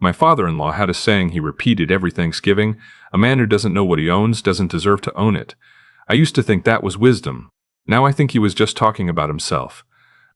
My father-in-law had a saying he repeated every Thanksgiving: "A man who doesn't know what he owns doesn't deserve to own it." I used to think that was wisdom. Now I think he was just talking about himself.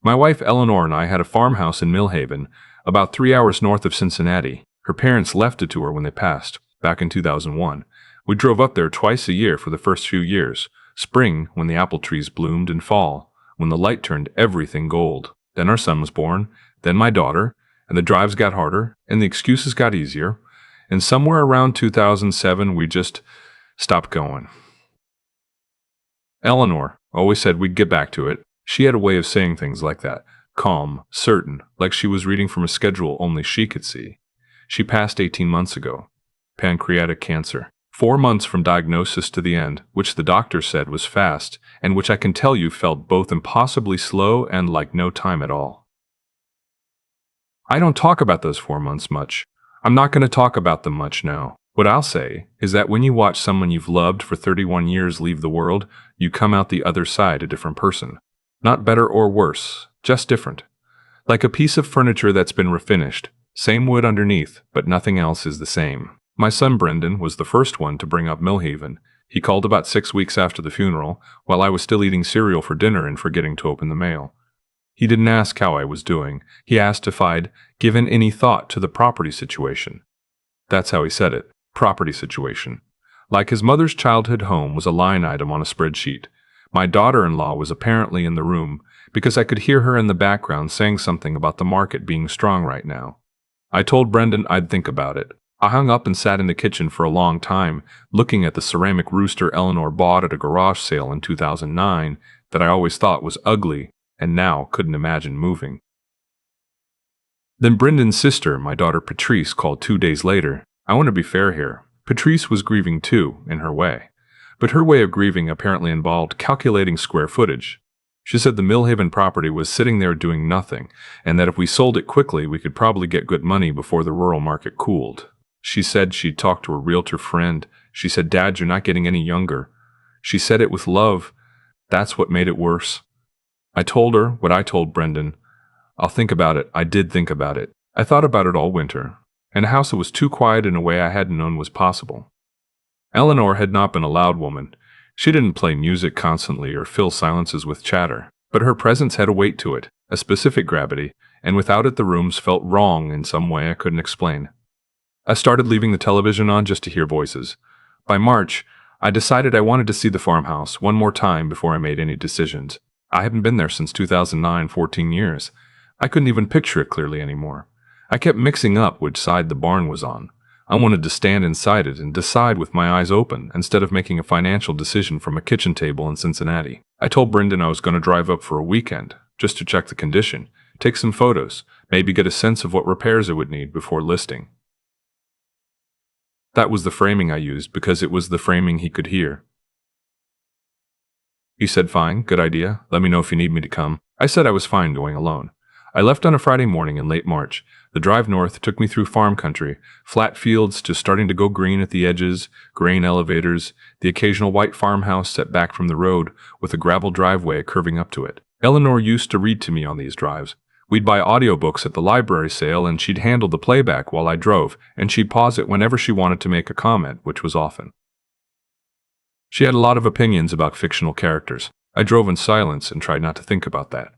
My wife Eleanor and I had a farmhouse in Millhaven, about 3 hours north of Cincinnati. Her parents left it to her when they passed, back in 2001. We drove up there twice a year for the first few years. Spring, when the apple trees bloomed, and fall, when the light turned everything gold. Then our son was born, then my daughter, and the drives got harder, and the excuses got easier, and somewhere around 2007 we just stopped going. Eleanor always said we'd get back to it. She had a way of saying things like that, calm, certain, like she was reading from a schedule only she could see. She passed 18 months ago. Pancreatic cancer. 4 months from diagnosis to the end, which the doctor said was fast, and which I can tell you felt both impossibly slow and like no time at all. I don't talk about those 4 months much. I'm not going to talk about them much now. What I'll say is that when you watch someone you've loved for 31 years leave the world, you come out the other side a different person. Not better or worse, just different. Like a piece of furniture that's been refinished. Same wood underneath, but nothing else is the same. My son Brendan was the first one to bring up Millhaven. He called about 6 weeks after the funeral, while I was still eating cereal for dinner and forgetting to open the mail. He didn't ask how I was doing. He asked if I'd given any thought to the property situation. That's how he said it. Property situation. Like his mother's childhood home was a line item on a spreadsheet. My daughter-in-law was apparently in the room because I could hear her in the background saying something about the market being strong right now. I told Brendan I'd think about it. I hung up and sat in the kitchen for a long time, looking at the ceramic rooster Eleanor bought at a garage sale in 2009 that I always thought was ugly and now couldn't imagine moving. Then Brendan's sister, my daughter Patrice, called 2 days later. I want to be fair here. Patrice was grieving too, in her way. But her way of grieving apparently involved calculating square footage. She said the Millhaven property was sitting there doing nothing, and that if we sold it quickly, we could probably get good money before the rural market cooled. She said she'd talked to a realtor friend. She said, "Dad, you're not getting any younger." She said it with love. That's what made it worse. I told her what I told Brendan. I'll think about it. I did think about it. I thought about it all winter. In a house that was too quiet in a way I hadn't known was possible. Eleanor had not been a loud woman. She didn't play music constantly or fill silences with chatter, but her presence had a weight to it, a specific gravity, and without it the rooms felt wrong in some way I couldn't explain. I started leaving the television on just to hear voices. By March, I decided I wanted to see the farmhouse one more time before I made any decisions. I hadn't been there since 2009, 14 years. I couldn't even picture it clearly anymore. I kept mixing up which side the barn was on. I wanted to stand inside it and decide with my eyes open instead of making a financial decision from a kitchen table in Cincinnati. I told Brendan I was going to drive up for a weekend, just to check the condition, take some photos, maybe get a sense of what repairs it would need before listing. That was the framing I used because it was the framing he could hear. He said, "Fine, good idea. Let me know if you need me to come." I said I was fine going alone. I left on a Friday morning in late March. The drive north took me through farm country, flat fields just starting to go green at the edges, grain elevators, the occasional white farmhouse set back from the road with a gravel driveway curving up to it. Eleanor used to read to me on these drives. We'd buy audiobooks at the library sale and she'd handle the playback while I drove, and she'd pause it whenever she wanted to make a comment, which was often. She had a lot of opinions about fictional characters. I drove in silence and tried not to think about that.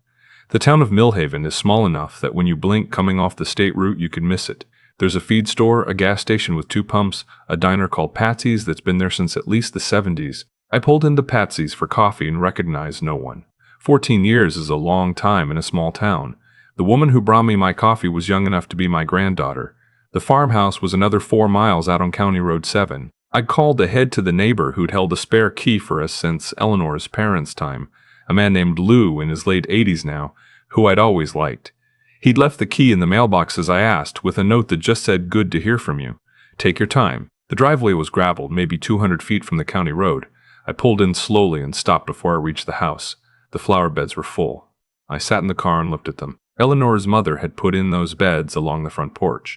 The town of Millhaven is small enough that when you blink coming off the state route, you can miss it. There's a feed store, a gas station with 2 pumps, a diner called Patsy's that's been there since at least the 70s. I pulled into Patsy's for coffee and recognized no one. 14 years is a long time in a small town. The woman who brought me my coffee was young enough to be my granddaughter. The farmhouse was another 4 miles out on County Road 7. I'd called ahead to the neighbor who'd held a spare key for us since Eleanor's parents' time, a man named Lou in his late 80s now, who I'd always liked. He'd left the key in the mailbox as I asked, with a note that just said, "Good to hear from you. Take your time." The driveway was gravel, maybe 200 feet from the county road. I pulled in slowly and stopped before I reached the house. The flower beds were full. I sat in the car and looked at them. Eleanor's mother had put in those beds along the front porch.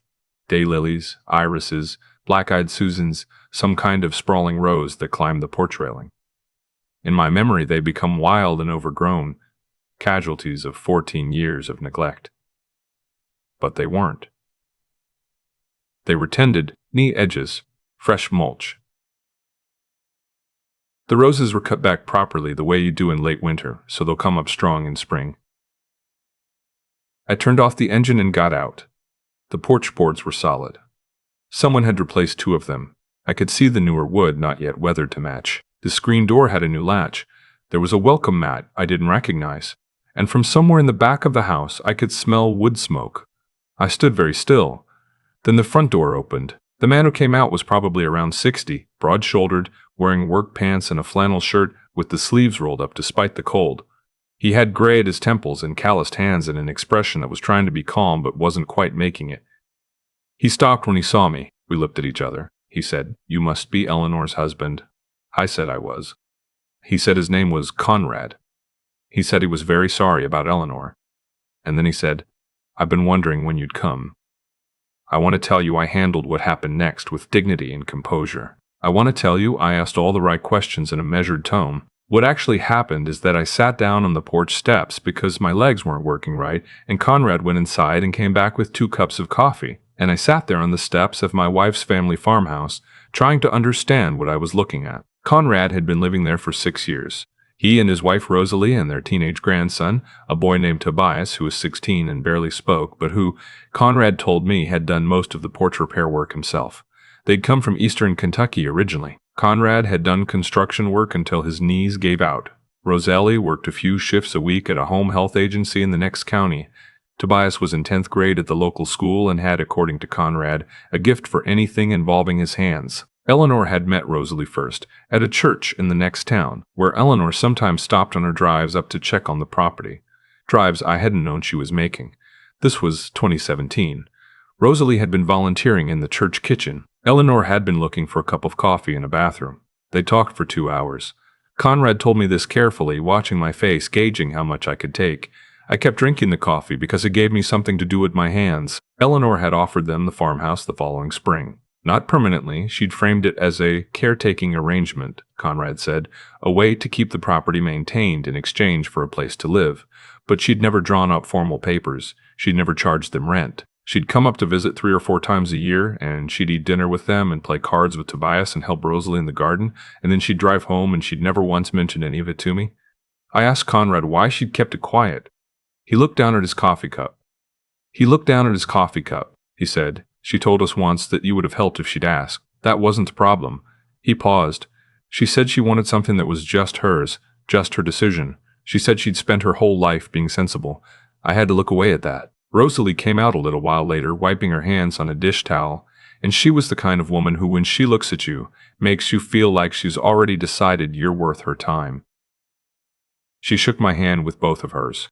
Daylilies, irises, black-eyed Susans, some kind of sprawling rose that climbed the porch railing. In my memory, they become wild and overgrown, casualties of 14 years of neglect. But they weren't. They were tended, knee edges, fresh mulch. The roses were cut back properly the way you do in late winter, so they'll come up strong in spring. I turned off the engine and got out. The porch boards were solid. Someone had replaced 2 of them. I could see the newer wood, not yet weathered to match. The screen door had a new latch. There was a welcome mat I didn't recognize. And from somewhere in the back of the house, I could smell wood smoke. I stood very still. Then the front door opened. The man who came out was probably around 60, broad-shouldered, wearing work pants and a flannel shirt with the sleeves rolled up despite the cold. He had gray at his temples and calloused hands and an expression that was trying to be calm but wasn't quite making it. He stopped when he saw me. We looked at each other. He said, "You must be Eleanor's husband." I said I was. He said his name was Conrad. He said he was very sorry about Eleanor. And then he said, "I've been wondering when you'd come. I want to tell you I handled what happened next with dignity and composure. I want to tell you I asked all the right questions in a measured tone. What actually happened is that I sat down on the porch steps because my legs weren't working right, and Conrad went inside and came back with 2 cups of coffee, and I sat there on the steps of my wife's family farmhouse, trying to understand what I was looking at. Conrad had been living there for 6 years. He and his wife Rosalie and their teenage grandson, a boy named Tobias who was 16 and barely spoke, but who, Conrad told me, had done most of the porch repair work himself. They'd come from eastern Kentucky originally. Conrad had done construction work until his knees gave out. Rosalie worked a few shifts a week at a home health agency in the next county. Tobias was in 10th grade at the local school and had, according to Conrad, a gift for anything involving his hands. Eleanor had met Rosalie first, at a church in the next town, where Eleanor sometimes stopped on her drives up to check on the property. Drives I hadn't known she was making. This was 2017. Rosalie had been volunteering in the church kitchen. Eleanor had been looking for a cup of coffee in a bathroom. They talked for 2 hours. Conrad told me this carefully, watching my face, gauging how much I could take. I kept drinking the coffee because it gave me something to do with my hands. Eleanor had offered them the farmhouse the following spring. Not permanently, she'd framed it as a caretaking arrangement, Conrad said, a way to keep the property maintained in exchange for a place to live. But she'd never drawn up formal papers. She'd never charged them rent. She'd come up to visit 3 or 4 times a year, and she'd eat dinner with them and play cards with Tobias and help Rosalie in the garden, and then she'd drive home and she'd never once mentioned any of it to me. I asked Conrad why she'd kept it quiet. He looked down at his coffee cup. He said, "She told us once that you would have helped if she'd asked. That wasn't the problem." He paused. "She said she wanted something that was just hers, just her decision. She said she'd spent her whole life being sensible. I had to look away at that." Rosalie came out a little while later, wiping her hands on a dish towel, and she was the kind of woman who, when she looks at you, makes you feel like she's already decided you're worth her time. She shook my hand with both of hers.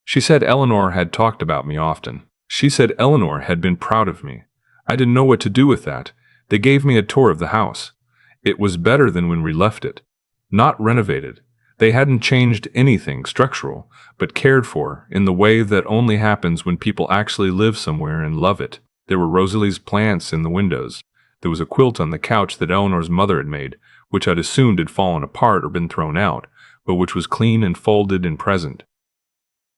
She said Eleanor had talked about me often. She said Eleanor had been proud of me. I didn't know what to do with that. They gave me a tour of the house. It was better than when we left it. Not renovated. They hadn't changed anything structural, but cared for in the way that only happens when people actually live somewhere and love it. There were Rosalie's plants in the windows. There was a quilt on the couch that Eleanor's mother had made, which I'd assumed had fallen apart or been thrown out, but which was clean and folded and present.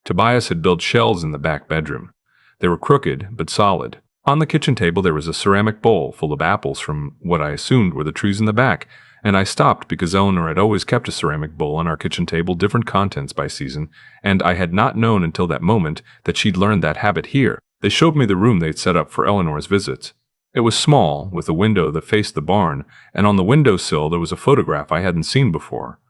Tobias had built shelves in the back bedroom. They were crooked, but solid. On the kitchen table there was a ceramic bowl full of apples from what I assumed were the trees in the back, and I stopped because Eleanor had always kept a ceramic bowl on our kitchen table, different contents by season, and I had not known until that moment that she'd learned that habit here. They showed me the room they'd set up for Eleanor's visits. It was small, with a window that faced the barn, and on the windowsill there was a photograph I hadn't seen before.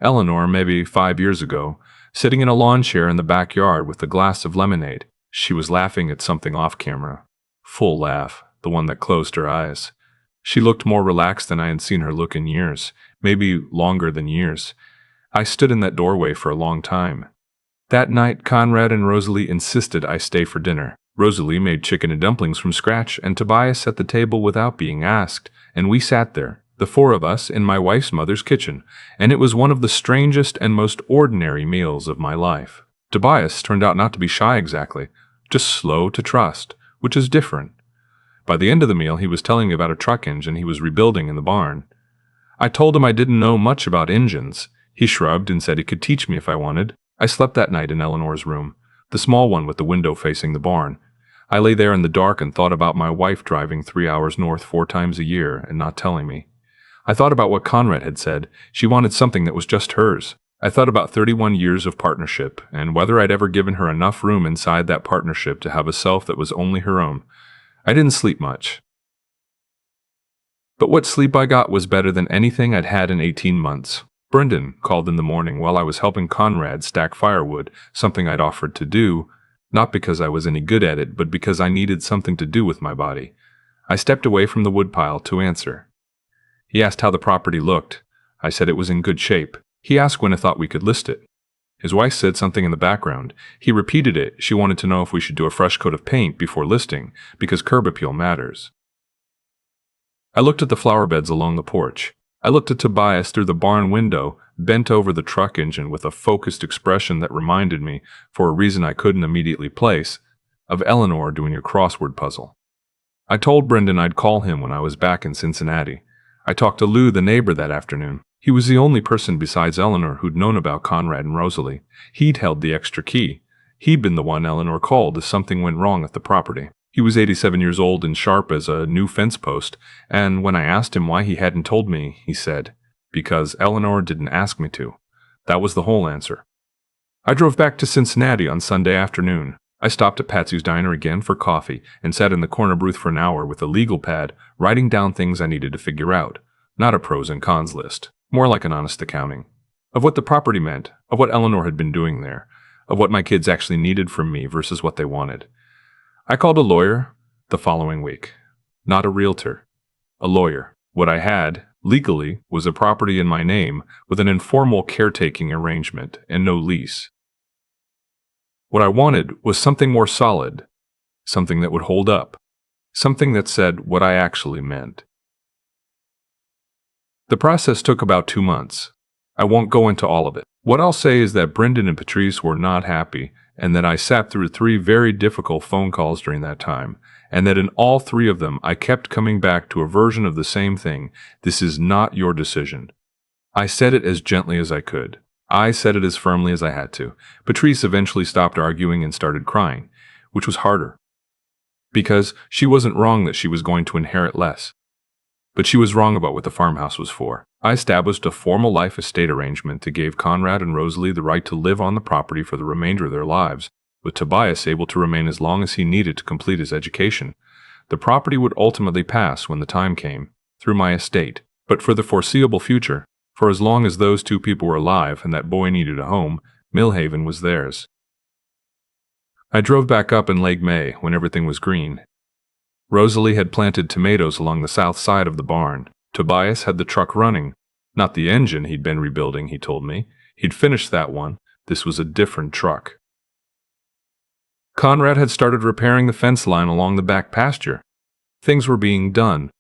Eleanor, maybe 5 years ago, sitting in a lawn chair in the backyard with a glass of lemonade. She was laughing at something off camera. Full laugh, the one that closed her eyes. She looked more relaxed than I had seen her look in years, maybe longer than years. I stood in that doorway for a long time. That night, Conrad and Rosalie insisted I stay for dinner. Rosalie made chicken and dumplings from scratch, and Tobias set the table without being asked, and we sat there, the 4 of us, in my wife's mother's kitchen, and it was one of the strangest and most ordinary meals of my life. Tobias turned out not to be shy exactly, just slow to trust, which is different. By the end of the meal, he was telling me about a truck engine he was rebuilding in the barn. I told him I didn't know much about engines. He shrugged and said he could teach me if I wanted. I slept that night in Eleanor's room, the small one with the window facing the barn. I lay there in the dark and thought about my wife driving 3 hours north 4 times a year and not telling me. I thought about what Conrad had said. She wanted something that was just hers. I thought about 31 years of partnership and whether I'd ever given her enough room inside that partnership to have a self that was only her own. I didn't sleep much. But what sleep I got was better than anything I'd had in 18 months. Brendan called in the morning while I was helping Conrad stack firewood, something I'd offered to do, not because I was any good at it, but because I needed something to do with my body. I stepped away from the woodpile to answer. He asked how the property looked. I said it was in good shape. He asked when I thought we could list it. His wife said something in the background. He repeated it. She wanted to know if we should do a fresh coat of paint before listing, because curb appeal matters. I looked at the flower beds along the porch. I looked at Tobias through the barn window, bent over the truck engine with a focused expression that reminded me, for a reason I couldn't immediately place, of Eleanor doing a crossword puzzle. I told Brendan I'd call him when I was back in Cincinnati. I talked to Lou, the neighbor, that afternoon. He was the only person besides Eleanor who'd known about Conrad and Rosalie. He'd held the extra key. He'd been the one Eleanor called if something went wrong at the property. He was 87 years old and sharp as a new fence post, and when I asked him why he hadn't told me, he said, "Because Eleanor didn't ask me to." That was the whole answer. I drove back to Cincinnati on Sunday afternoon. I stopped at Patsy's Diner again for coffee and sat in the corner booth for an hour with a legal pad, writing down things I needed to figure out. Not a pros and cons list, more like an honest accounting. Of what the property meant, of what Eleanor had been doing there, of what my kids actually needed from me versus what they wanted. I called a lawyer the following week. Not a realtor. A lawyer. What I had, legally, was a property in my name with an informal caretaking arrangement and no lease. What I wanted was something more solid, something that would hold up, something that said what I actually meant. The process took about 2 months. I won't go into all of it. What I'll say is that Brendan and Patrice were not happy, and that I sat through 3 very difficult phone calls during that time, and that in all 3 of them I kept coming back to a version of the same thing. This is not your decision. I said it as gently as I could. I said it as firmly as I had to. Patrice eventually stopped arguing and started crying, which was harder. Because she wasn't wrong that she was going to inherit less. But she was wrong about what the farmhouse was for. I established a formal life estate arrangement that gave Conrad and Rosalie the right to live on the property for the remainder of their lives, with Tobias able to remain as long as he needed to complete his education. The property would ultimately pass when the time came, through my estate, but for the foreseeable future, for as long as those 2 people were alive and that boy needed a home, Millhaven was theirs. I drove back up in late May when everything was green. Rosalie had planted tomatoes along the south side of the barn. Tobias had the truck running. Not the engine he'd been rebuilding, he told me. He'd finished that one. This was a different truck. Conrad had started repairing the fence line along the back pasture. Things were being done.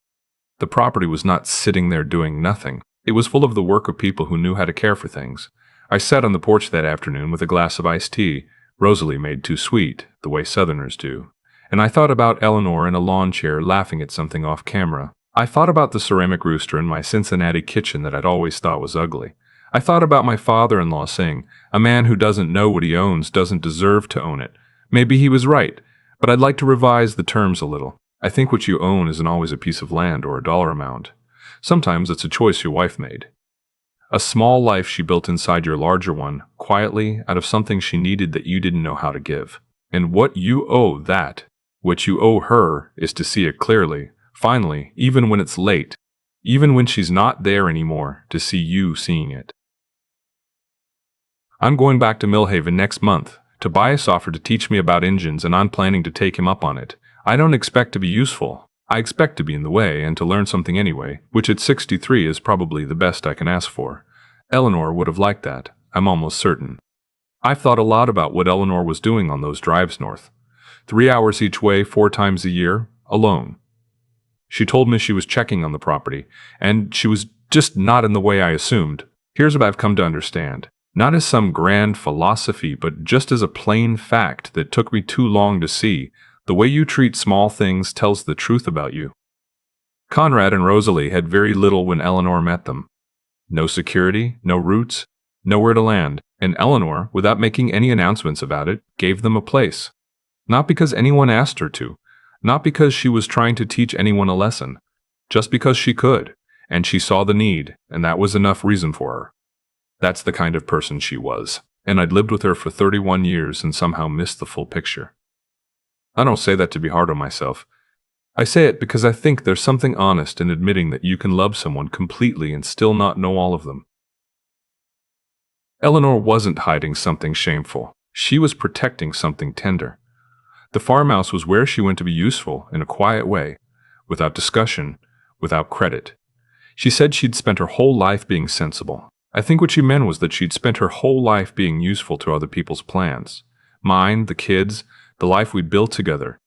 The property was not sitting there doing nothing. It was full of the work of people who knew how to care for things. I sat on the porch that afternoon with a glass of iced tea, Rosalie made too sweet, the way Southerners do. And I thought about Eleanor in a lawn chair laughing at something off camera. I thought about the ceramic rooster in my Cincinnati kitchen that I'd always thought was ugly. I thought about my father-in-law saying, "A man who doesn't know what he owns doesn't deserve to own it." Maybe he was right, but I'd like to revise the terms a little. I think what you own isn't always a piece of land or a dollar amount. Sometimes it's a choice your wife made. A small life she built inside your larger one, quietly, out of something she needed that you didn't know how to give. And what you owe that, what you owe her, is to see it clearly, finally, even when it's late, even when she's not there anymore, to see you seeing it. I'm going back to Millhaven next month. Tobias offered to teach me about engines, and I'm planning to take him up on it. I don't expect to be useful. I expect to be in the way and to learn something anyway, which at 63 is probably the best I can ask for. Eleanor would have liked that, I'm almost certain. I've thought a lot about what Eleanor was doing on those drives north. 3 hours each way, 4 times a year, alone. She told me she was checking on the property, and she was just not in the way I assumed. Here's what I've come to understand. Not as some grand philosophy, but just as a plain fact that took me too long to see. The way you treat small things tells the truth about you. Conrad and Rosalie had very little when Eleanor met them. No security, no roots, nowhere to land, and Eleanor, without making any announcements about it, gave them a place. Not because anyone asked her to, not because she was trying to teach anyone a lesson, just because she could, and she saw the need, and that was enough reason for her. That's the kind of person she was, and I'd lived with her for 31 years and somehow missed the full picture. I don't say that to be hard on myself. I say it because I think there's something honest in admitting that you can love someone completely and still not know all of them. Eleanor wasn't hiding something shameful. She was protecting something tender. The farmhouse was where she went to be useful in a quiet way, without discussion, without credit. She said she'd spent her whole life being sensible. I think what she meant was that she'd spent her whole life being useful to other people's plans. Mine, the kids, the life we'd built together.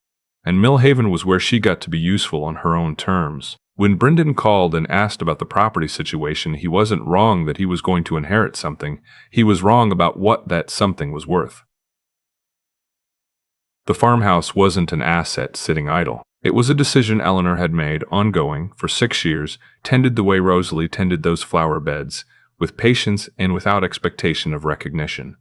And Millhaven was where she got to be useful on her own terms. When Brendan called and asked about the property situation, he wasn't wrong that he was going to inherit something. He was wrong about what that something was worth. The farmhouse wasn't an asset sitting idle. It was a decision Eleanor had made, ongoing, for 6 years, tended the way Rosalie tended those flower beds, with patience and without expectation of recognition.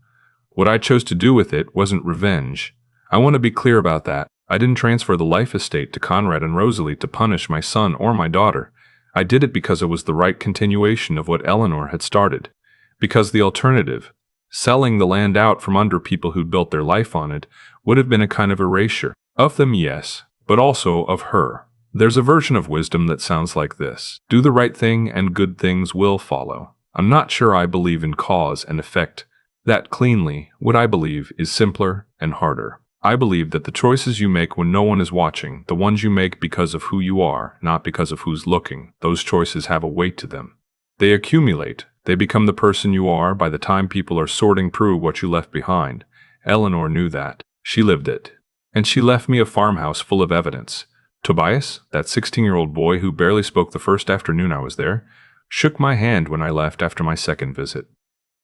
What I chose to do with it wasn't revenge. I want to be clear about that. I didn't transfer the life estate to Conrad and Rosalie to punish my son or my daughter. I did it because it was the right continuation of what Eleanor had started. Because the alternative, selling the land out from under people who'd built their life on it, would have been a kind of erasure. Of them, yes, but also of her. There's a version of wisdom that sounds like this: do the right thing and good things will follow. I'm not sure I believe in cause and effect that cleanly. What I believe is simpler and harder. I believe that the choices you make when no one is watching, the ones you make because of who you are, not because of who's looking, those choices have a weight to them. They accumulate. They become the person you are by the time people are sorting through what you left behind. Eleanor knew that. She lived it. And she left me a farmhouse full of evidence. Tobias, that 16-year-old boy who barely spoke the first afternoon I was there, shook my hand when I left after my second visit.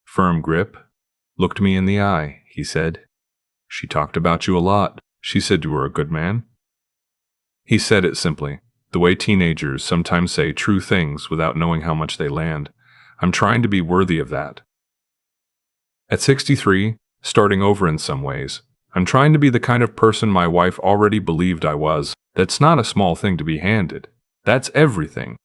Firm grip. Looked me in the eye, he said. She talked about you a lot. She said you were a good man. He said it simply, the way teenagers sometimes say true things without knowing how much they land. I'm trying to be worthy of that. At 63, starting over in some ways, I'm trying to be the kind of person my wife already believed I was. That's not a small thing to be handed. That's everything.